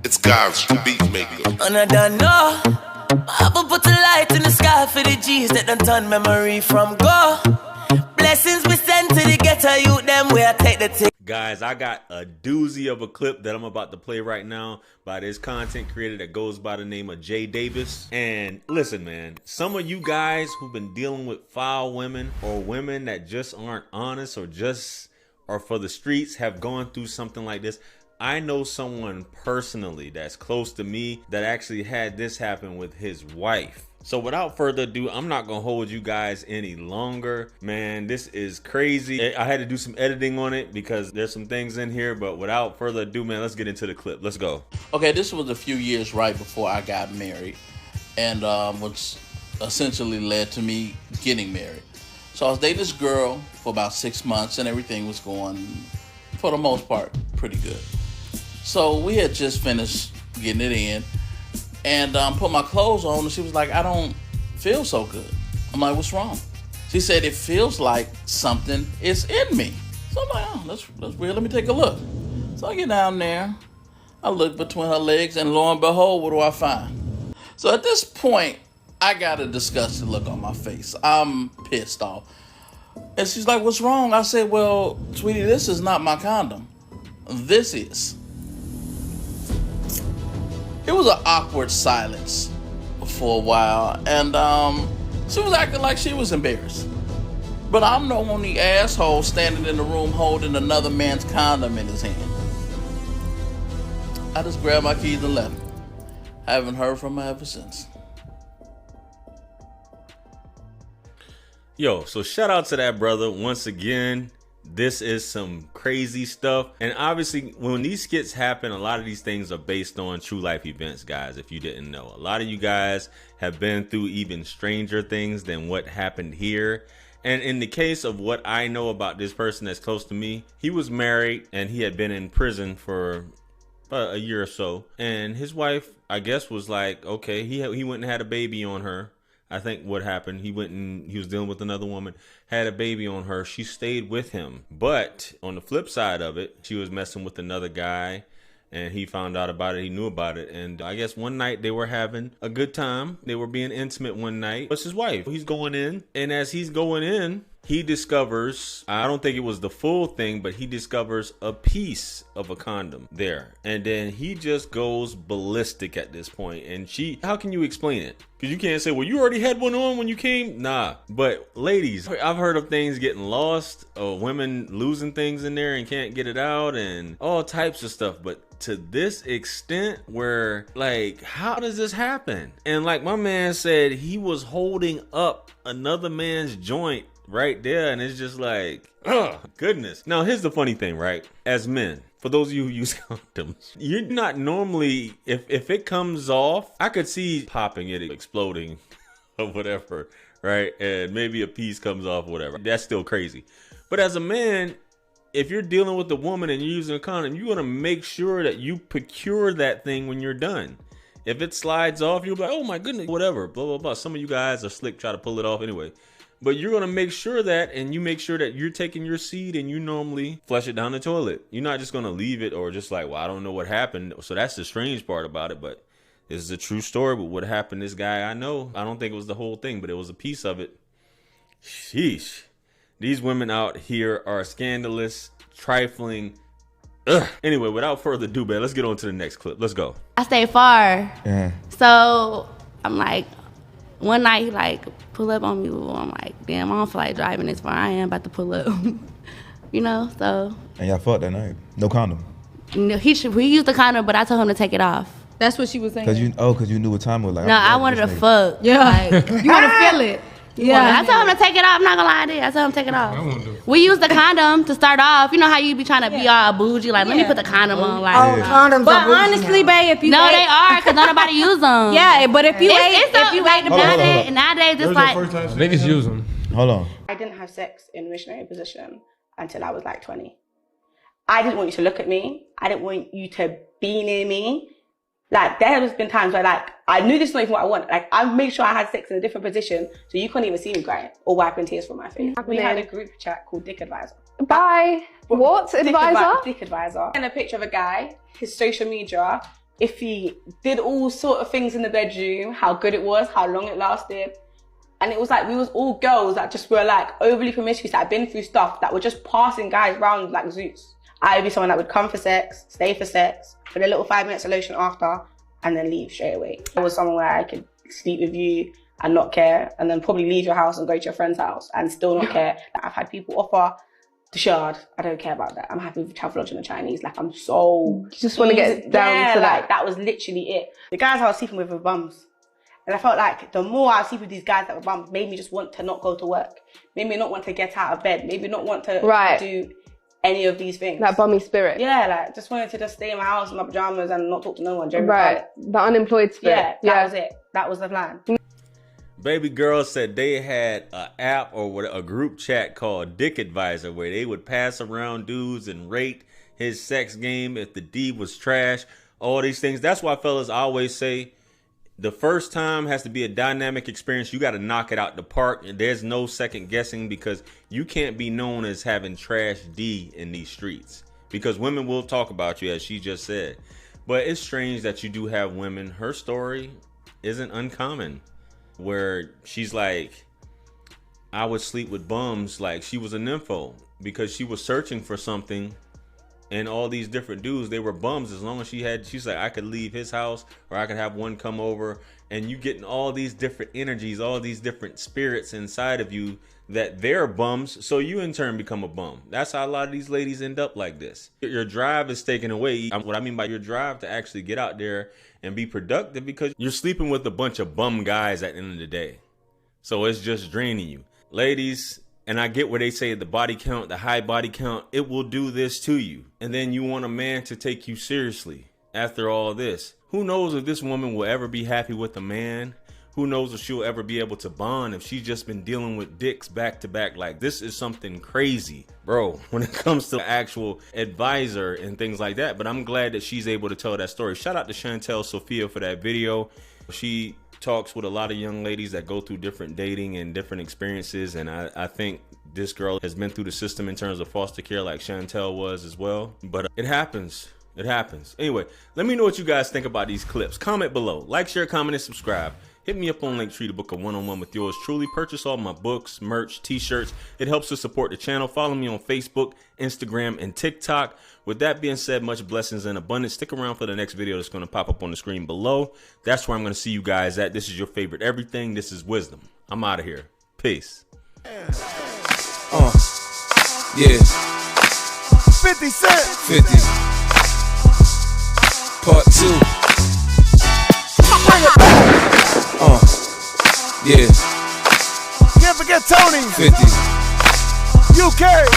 It's God's beat maker. And I don't know. I will put a light in the sky for the G's that done turn memory from go. Blessings be sent to the ghetto youth, them where I take the tick. Guys, I got a doozy of a clip that I'm about to play right now by this content creator that goes by the name of Jay Davis. And listen, man, some of you guys who've been dealing with foul women or women that just aren't honest or just are for the streets have gone through something like this. I know someone personally that's close to me that actually had this happen with his wife. So without further ado, I'm not gonna hold you guys any longer. Man, this is crazy. I had to do some editing on it because there's some things in here, but without further ado, man, let's get into the clip. Let's go. Okay, this was a few years right before I got married, and which essentially led to me getting married. So I was dating this girl for about 6 months, and everything was going, for the most part, pretty good. So we had just finished getting it in, and put my clothes on, and she was like, I don't feel so good. I'm like, what's wrong? She said, it feels like something is in me. So I'm like, oh, that's weird. Let me take a look. So I get down there. I look between her legs, and lo and behold, what do I find? So at this point, I got a disgusted look on my face. I'm pissed off. And she's like, what's wrong? I said, well, sweetie, this is not my condom. This is. It was an awkward silence for a while, and she was acting like she was embarrassed. But I'm the only asshole standing in the room holding another man's condom in his hand. I just grabbed my keys and left. I haven't heard from her ever since. Yo, so shout out to that brother once again. This is some crazy stuff. And obviously, when these skits happen, a lot of these things are based on true life events, guys, if you didn't know. A lot of you guys have been through even stranger things than what happened here. And in the case of what I know about this person that's close to me, he was married and he had been in prison for about a year or so. And his wife, I guess, was like, okay, he went and had a baby on her. I think what happened, he was dealing with another woman, had a baby on her. She stayed with him. But on the flip side of it, she was messing with another guy, and he found out about it. He knew about it. And I guess one night they were having a good time. They were being intimate one night. It's his wife. He's going in. And as he's going in, he discovers, I don't think it was the full thing, but he discovers a piece of a condom there. And then he just goes ballistic at this point. And how can you explain it? Because you can't say, well, you already had one on when you came. Nah. But ladies, I've heard of things getting lost, or women losing things in there and can't get it out, and all types of stuff. But to this extent where, like, how does this happen? And like my man said, he was holding up another man's joint right there, and it's just like, oh goodness. Now here's the funny thing, right? As men, for those of you who use condoms, you're not normally, if it comes off, I could see popping it, exploding or whatever, right? And maybe a piece comes off or whatever. That's still crazy. But as a man, if you're dealing with a woman and you're using a condom, you want to make sure that you procure that thing when you're done. If it slides off, you'll be like, oh my goodness, whatever, blah, blah, blah. Some of you guys are slick, try to pull it off anyway. But you're going to make sure that, and you make sure that you're taking your seed and you normally flush it down the toilet. You're not just going to leave it or just like, well, I don't know what happened. So that's the strange part about it. But this is a true story. But what happened, this guy I know, I don't think it was the whole thing, but it was a piece of it. Sheesh. These women out here are scandalous, trifling. Ugh. Anyway, without further ado, man, let's get on to the next clip. Let's go. I stay far. Yeah. So I'm like, one night he like pull up on me. I'm like, damn, I don't feel like driving this far. I am about to pull up. You know, so. And y'all fucked that night? No condom? No, he used the condom, but I told him to take it off. That's what she was saying. Cause you knew what time it was like. No, I wanted to fuck. Yeah. Like, you want to feel it. Yeah. I told him to take it off. I'm not gonna lie, I did. I told him to take it off. We used the condom to start off. You know how you be trying to be all bougie, like, let me put the condom on. Like, condoms but honestly, babe, if you no, they are, because nobody use them. Yeah, but if you nowadays, it's like niggas use them. Hold on. I didn't have sex in missionary position until I was like 20. I didn't want you to look at me. I didn't want you to be near me. Like, there has been times where, like, I knew this is not even what I want. Like, I made sure I had sex in a different position so you couldn't even see me crying or wiping tears from my face. We had a group chat called Dick Advisor. By what? Advisor? Dick Advisor. And a picture of a guy, his social media, if he did all sort of things in the bedroom, how good it was, how long it lasted. And it was like, we was all girls that just were like overly promiscuous, that had been through stuff, that were just passing guys around like Zeus. I would be someone that would come for sex, stay for sex, put a little 5 minutes of lotion after, and then leave straight away. I was someone where I could sleep with you and not care, and then probably leave your house and go to your friend's house and still not care. Like, I've had people offer the shard. I don't care about that. I'm happy with Travelodge and the Chinese. Like, I'm so... You just want to get down to like, that was literally it. The guys I was sleeping with were bums. And I felt like the more I was sleeping with these guys that were bums, made me just want to not go to work. Made me not want to get out of bed. Made me not want to do any of these things. That bummy spirit. Yeah, like, just wanted to just stay in my house in my pajamas and not talk to no one. Right, the unemployed spirit. Yeah, that was it. That was the plan. Baby girl said they had an app or a group chat called Dick Advisor where they would pass around dudes and rate his sex game if the D was trash, all these things. That's why fellas always say the first time has to be a dynamic experience. You got to knock it out the park, and there's no second guessing, because you can't be known as having trash D in these streets, because women will talk about you, as she just said. But it's strange that you do have women. Her story isn't uncommon, where she's like, I would sleep with bums. Like, she was a nympho because she was searching for something, and all these different dudes, they were bums. As long as she's like, I could leave his house, or I could have one come over, and you getting all these different energies, all these different spirits inside of you that they're bums, so you in turn become a bum. That's how a lot of these ladies end up like this. Your drive is taken away. What I mean by your drive to actually get out there and be productive, because you're sleeping with a bunch of bum guys at the end of the day. So it's just draining you. Ladies, and I get where they say the body count, the high body count, it will do this to you. And then you want a man to take you seriously after all this. Who knows if this woman will ever be happy with a man? Who knows if she'll ever be able to bond if she's just been dealing with dicks back to back? Like, this is something crazy, bro, when it comes to actual advisor and things like that. But I'm glad that she's able to tell that story. Shout out to Chantel Sophia for that video. She talks with a lot of young ladies that go through different dating and different experiences. And I think this girl has been through the system in terms of foster care, like Chantel was as well. But it happens. It happens. Anyway, let me know what you guys think about these clips. Comment below. Like, share, comment, and subscribe. Hit me up on Linktree to book a one-on-one with yours truly. Purchase all my books, merch, t-shirts. It helps to support the channel. Follow me on Facebook, Instagram, and TikTok. With that being said, much blessings and abundance. Stick around for the next video that's going to pop up on the screen below. That's where I'm going to see you guys at. This is your favorite everything. This is Wisdom. I'm out of here. Peace. Yeah. 50 Cent. 50. Part 2. Bring it back. Yeah. Can't forget Tony. 50. UK.